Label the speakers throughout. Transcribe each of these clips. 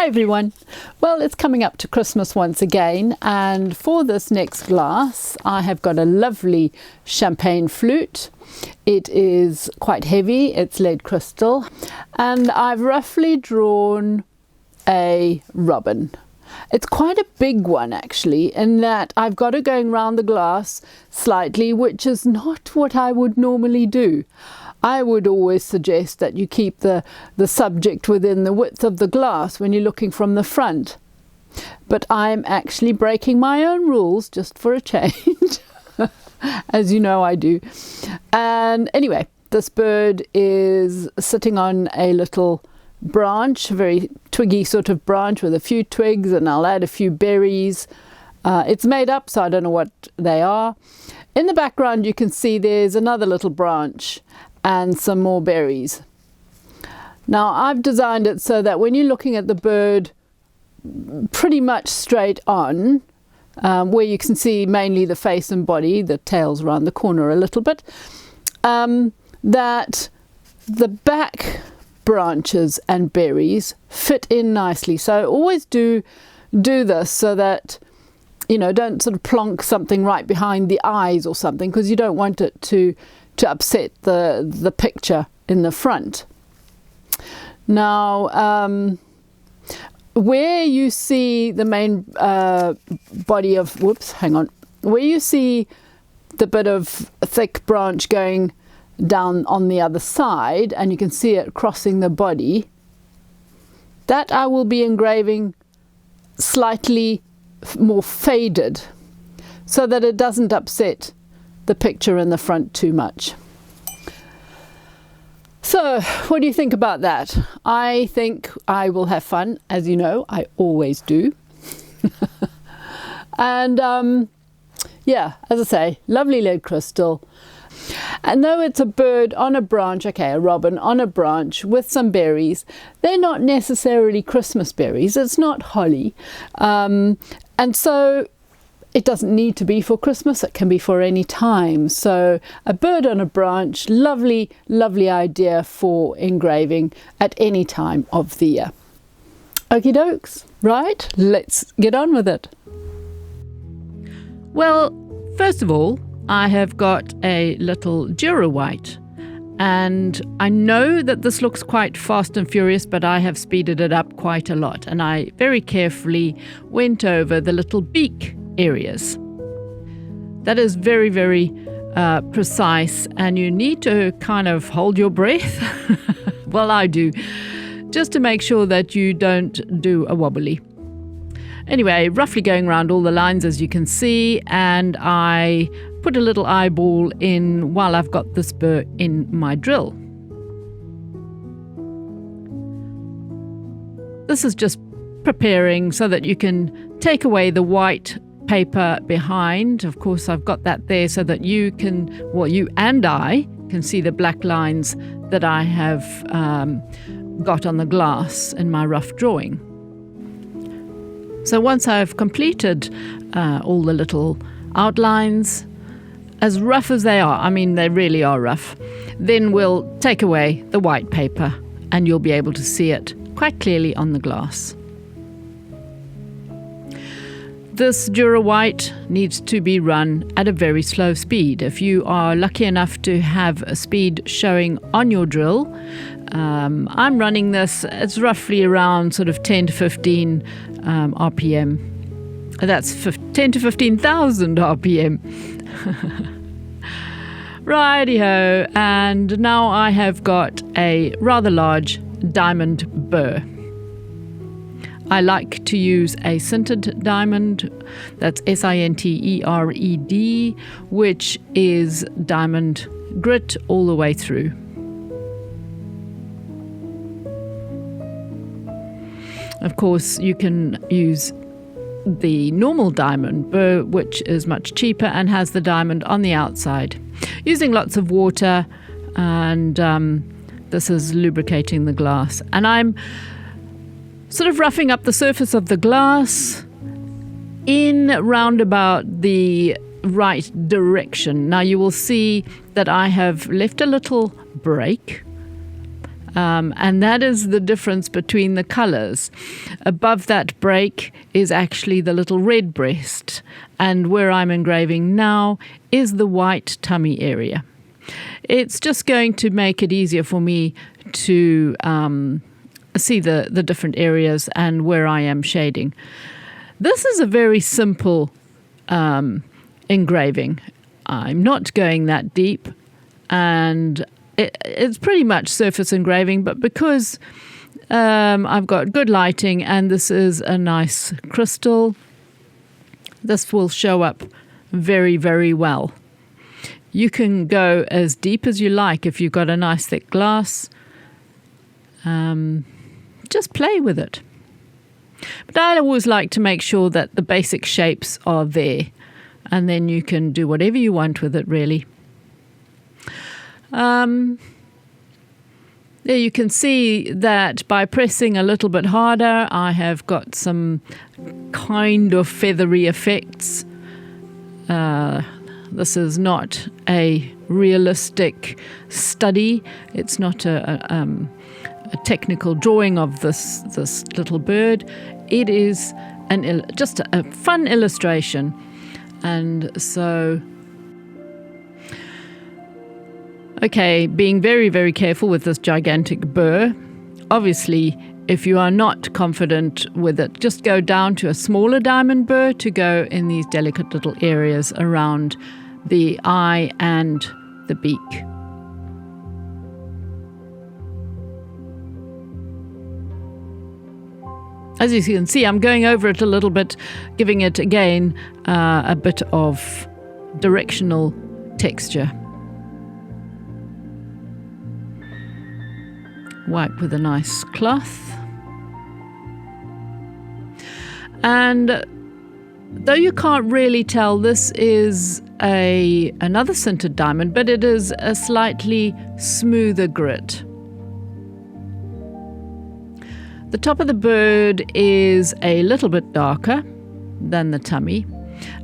Speaker 1: Hi everyone. Well, it's coming up to Christmas once again, and for this next glass I have got a lovely champagne flute. It is quite heavy, it's lead crystal, and I've roughly drawn a robin. It's quite a big one actually, in that I've got it going round the glass slightly, which is not what I would normally do. I would always suggest that you keep the subject within the width of the glass when you're looking from the front. But I'm actually breaking my own rules just for a change, as you know I do. And anyway, this bird is sitting on a little branch, a very twiggy sort of branch with a few twigs, and I'll add a few berries. It's made up, so I don't know what they are. In the background you can see there's another little branch and some more berries. Now I've designed it so that when you're looking at the bird pretty much straight on, where you can see mainly the face and body, the tail's around the corner a little bit, that the back branches and berries fit in nicely. So always do this so that, you know, don't sort of plonk something right behind the eyes or something, because you don't want it to upset the picture in the front. Now, where you see the main body of, where you see the bit of thick branch going down on the other side, and you can see it crossing the body, that I will be engraving slightly more faded so that it doesn't upset the picture in the front too much. So what do you think about that? I think I will have fun, as you know I always do. And yeah, as I say, lovely lead crystal. And though it's a bird on a branch, okay, a robin on a branch with some berries, they're not necessarily Christmas berries. It's not holly, and so it doesn't need to be for Christmas, it can be for any time. So a bird on a branch, lovely, lovely idea for engraving at any time of the year. Okie dokes, right, let's get on with it.
Speaker 2: Well, first of all, I have got a little Dura white, and I know that this looks quite fast and furious, but I have speeded it up quite a lot, and I very carefully went over the little beak areas. That is very, very precise, and you need to kind of hold your breath. Well, I do, just to make sure that you don't do a wobbly. Anyway, roughly going around all the lines, as you can see, and I put a little eyeball in while I've got this burr in my drill. This is just preparing so that you can take away the white paper behind. Of course, I've got that there so that you can, well, you and I can see the black lines that I have got on the glass in my rough drawing. So once I've completed all the little outlines, as rough as they are, I mean they really are rough, then we'll take away the white paper and you'll be able to see it quite clearly on the glass. This Dura white needs to be run at a very slow speed. If you are lucky enough to have a speed showing on your drill, I'm running this, it's roughly around sort of 10 to 15 RPM. That's 10 to 15,000 RPM. Righty-ho, and now I have got a rather large diamond burr. I like to use a sintered diamond, that's S-I-N-T-E-R-E-D, which is diamond grit all the way through. Of course, you can use the normal diamond burr, which is much cheaper and has the diamond on the outside. Using lots of water, and this is lubricating the glass. And I'm sort of roughing up the surface of the glass in round about the right direction. Now you will see that I have left a little break And that is the difference between the colours. Above that break is actually the little red breast, and where I'm engraving now is the white tummy area. It's just going to make it easier for me to see the different areas and where I am shading. This is a very simple engraving. I'm not going that deep, and it's pretty much surface engraving, but because I've got good lighting and this is a nice crystal, this will show up very, very well. You can go as deep as you like if you've got a nice thick glass. Just play with it. But I always like to make sure that the basic shapes are there, and then you can do whatever you want with it, really. There you can see that by pressing a little bit harder, I have got some kind of feathery effects. This is not a realistic study. It's not a technical drawing of this little bird. It is just a fun illustration. And so, okay, being very, very careful with this gigantic burr. Obviously, if you are not confident with it, just go down to a smaller diamond burr to go in these delicate little areas around the eye and the beak. As you can see, I'm going over it a little bit, giving it again a bit of directional texture. Wipe with a nice cloth. And though you can't really tell, this is another sintered diamond, but it is a slightly smoother grit. The top of the bird is a little bit darker than the tummy,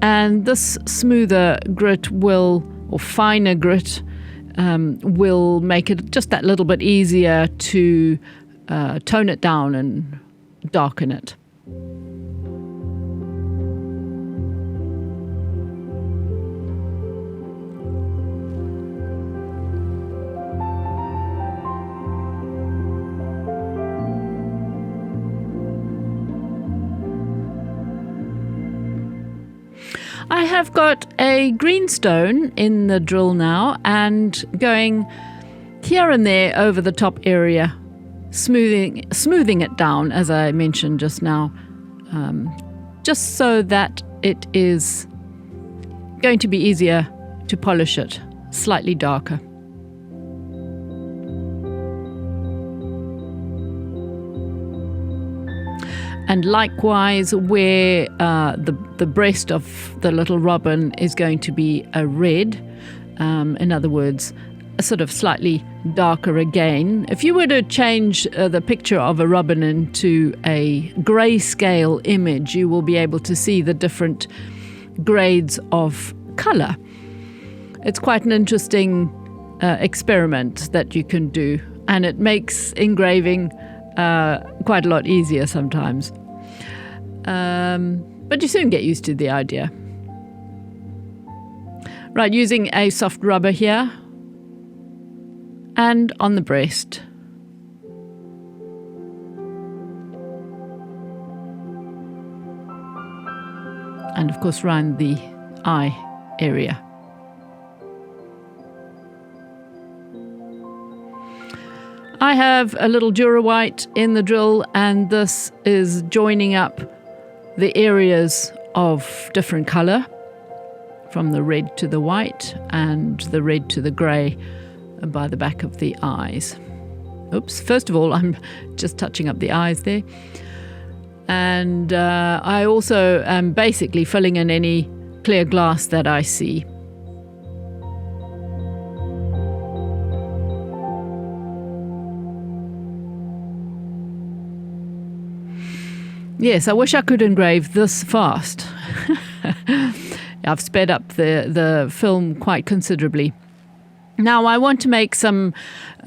Speaker 2: and this smoother grit or finer grit will make it just that little bit easier to tone it down and darken it. I have got a greenstone in the drill now and going here and there over the top area, smoothing it down, as I mentioned just now, just so that it is going to be easier to polish it, slightly darker. And likewise, where the breast of the little robin is going to be a red, in other words, a sort of slightly darker again. If you were to change the picture of a robin into a grayscale image, you will be able to see the different grades of colour. It's quite an interesting experiment that you can do, and it makes engraving quite a lot easier sometimes. But you soon get used to the idea. Right, using a soft rubber here and on the breast. And of course around the eye area. I have a little Dura white in the drill, and this is joining up the areas of different colour, from the red to the white and the red to the grey by the back of the eyes. Oops, first of all, I'm just touching up the eyes there. And I also am basically filling in any clear glass that I see. Yes, I wish I could engrave this fast. I've sped up the film quite considerably. Now I want to make some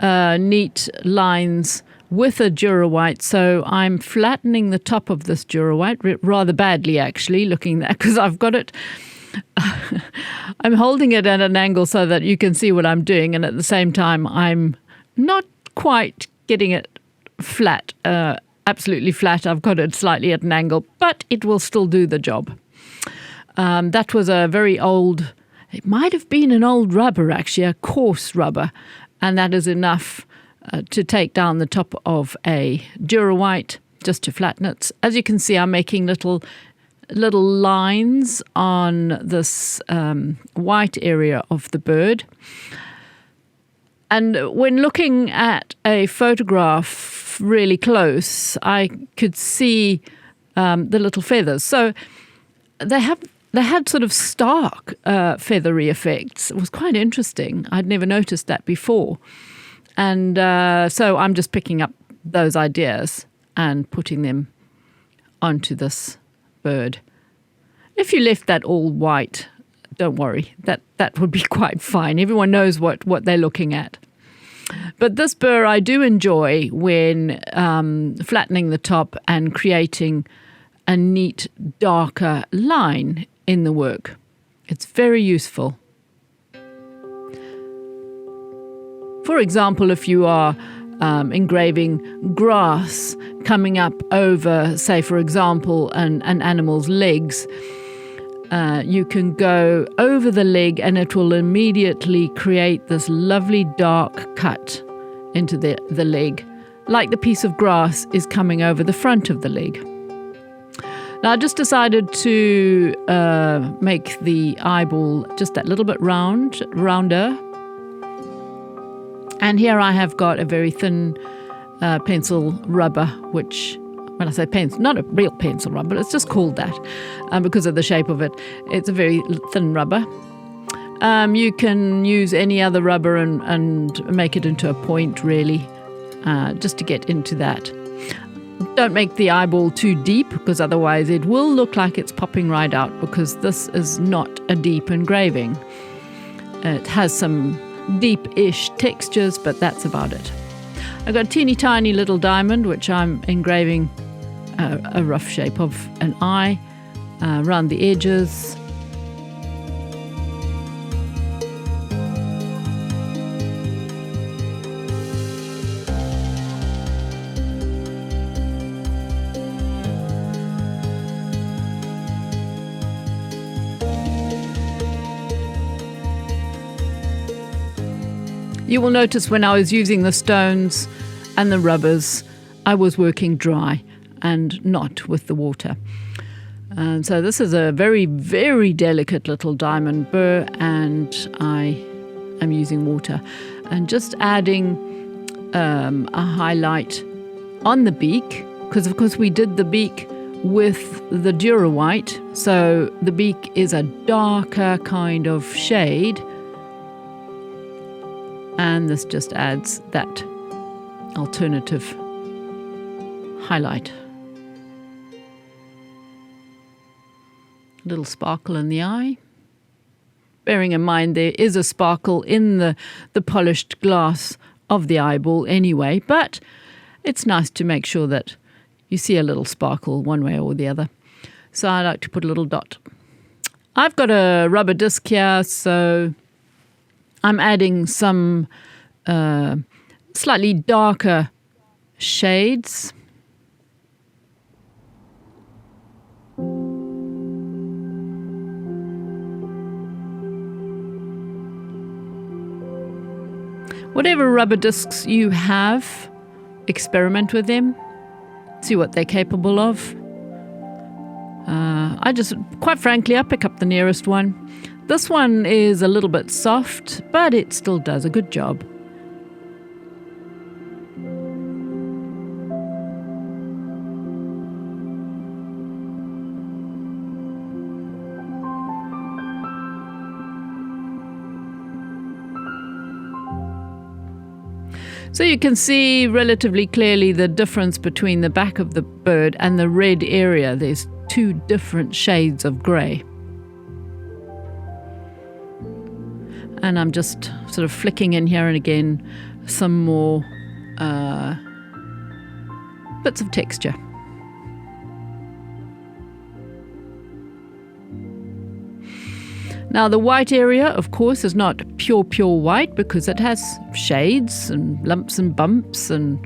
Speaker 2: neat lines with a Dura White. So I'm flattening the top of this Dura White rather badly, actually, looking at that, because I've got it. I'm holding it at an angle so that you can see what I'm doing, and at the same time I'm not quite getting it flat, absolutely flat. I've got it slightly at an angle, but it will still do the job. That was a very old, it might have been an old rubber actually, a coarse rubber, and that is enough to take down the top of a Dura White just to flatten it. As you can see, I'm making little lines on this white area of the bird. And when looking at a photograph really close, I could see the little feathers. So they had sort of stark feathery effects. It was quite interesting. I'd never noticed that before. And so I'm just picking up those ideas and putting them onto this bird. If you left that all white, don't worry, that would be quite fine. Everyone knows what they're looking at. But this burr I do enjoy when flattening the top and creating a neat, darker line in the work. It's very useful. For example, if you are engraving grass coming up over, say, for example, an animal's legs, you can go over the leg and it will immediately create this lovely dark cut into the leg, like the piece of grass is coming over the front of the leg. Now I just decided to make the eyeball just that little bit rounder. And here I have got a very thin pencil rubber, which, when I say pencil, not a real pencil rubber, it's just called that because of the shape of it. It's a very thin rubber. You can use any other rubber and make it into a point, really, just to get into that. Don't make the eyeball too deep, because otherwise it will look like it's popping right out, because this is not a deep engraving. It has some deep-ish textures, but that's about it. I've got a teeny tiny little diamond, which I'm engraving a rough shape of an eye around the edges. You will notice when I was using the stones and the rubbers, I was working dry and not with the water. And so this is a very, very delicate little diamond burr, and I am using water and just adding a highlight on the beak, because of course we did the beak with the Dura White, so the beak is a darker kind of shade. And this just adds that alternative highlight. A little sparkle in the eye. Bearing in mind there is a sparkle in the polished glass of the eyeball anyway, but it's nice to make sure that you see a little sparkle one way or the other. So I like to put a little dot. I've got a rubber disc here, so I'm adding some slightly darker shades. Whatever rubber discs you have, experiment with them, see what they're capable of. Quite frankly, I pick up the nearest one. This one is a little bit soft, but it still does a good job. So you can see relatively clearly the difference between the back of the bird and the red area. There's two different shades of grey. And I'm just sort of flicking in here and again some more bits of texture. Now the white area, of course, is not pure white because it has shades and lumps and bumps and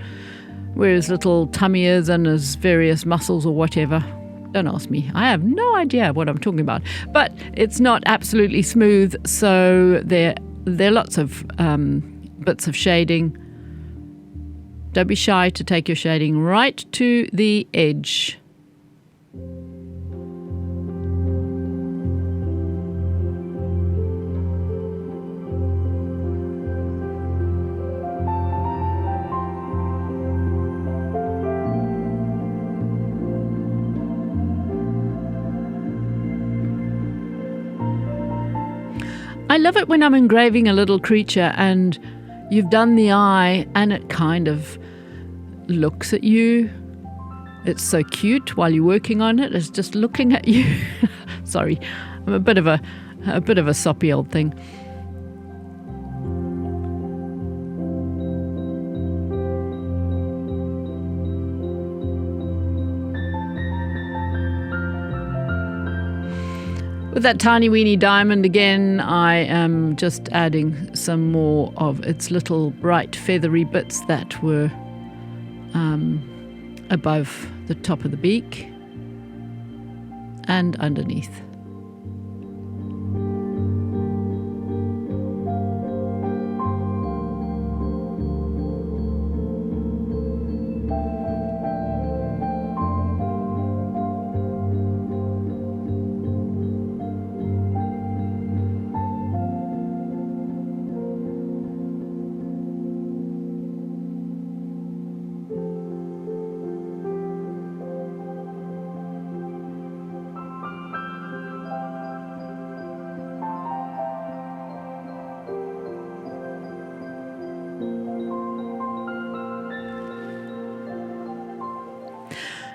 Speaker 2: where his little tummy is and his various muscles or whatever. Don't ask me. I have no idea what I'm talking about. But it's not absolutely smooth, so there are lots of bits of shading. Don't be shy to take your shading right to the edge. I love it when I'm engraving a little creature and you've done the eye and it kind of looks at you. It's so cute while you're working on it. It's just looking at you. Sorry, I'm a bit of a soppy old thing. With that tiny weeny diamond again, I am just adding some more of its little bright feathery bits that were above the top of the beak and underneath.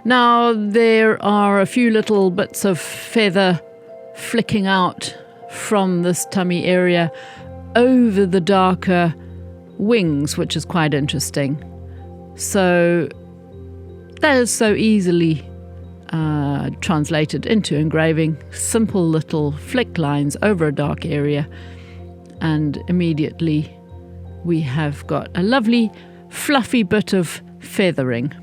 Speaker 2: Now there are a few little bits of feather flicking out from this tummy area over the darker wings, which is quite interesting. So that is so easily translated into engraving. Simple little flick lines over a dark area, and immediately we have got a lovely fluffy bit of feathering.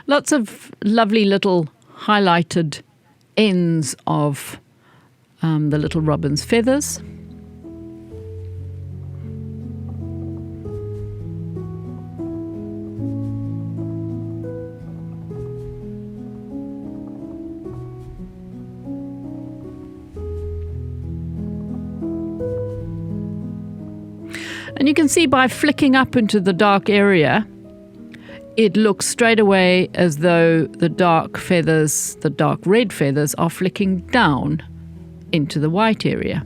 Speaker 2: Lots of lovely little highlighted ends of the little robin's feathers. And you can see by flicking up into the dark area, it looks straight away as though the dark feathers, the dark red feathers, are flicking down into the white area.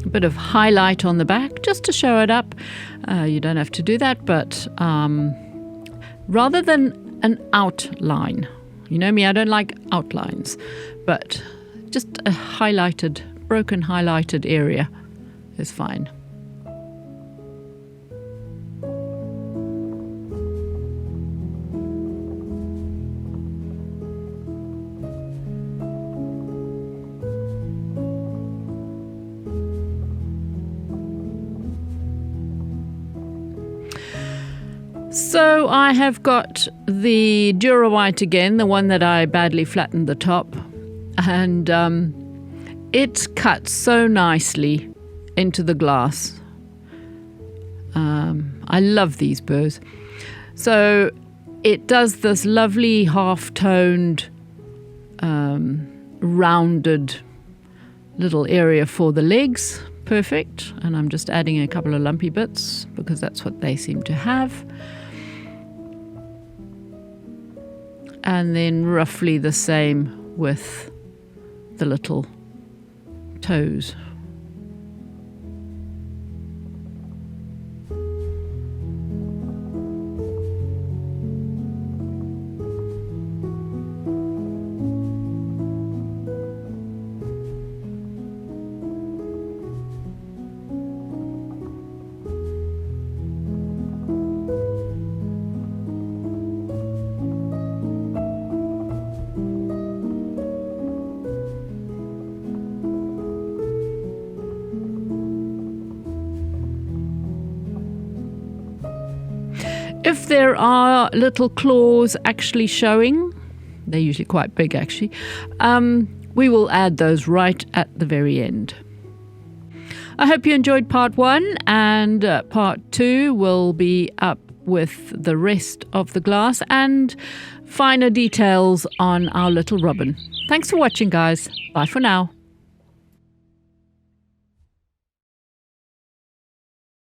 Speaker 2: A bit of highlight on the back just to show it up. You don't have to do that, but rather than an outline, you know me, I don't like outlines, but just a highlighted, broken highlighted area is fine. So I have got the Dura White again, the one that I badly flattened the top, and it cuts so nicely into the glass. I love these burrs. So it does this lovely half-toned, rounded little area for the legs. Perfect. And I'm just adding a couple of lumpy bits because that's what they seem to have. And then roughly the same with the little toes. If there are little claws actually showing, they're usually quite big actually, we will add those right at the very end. I hope you enjoyed part 1, and part 2 will be up with the rest of the glass and finer details on our little robin. Thanks for watching, guys. Bye for now.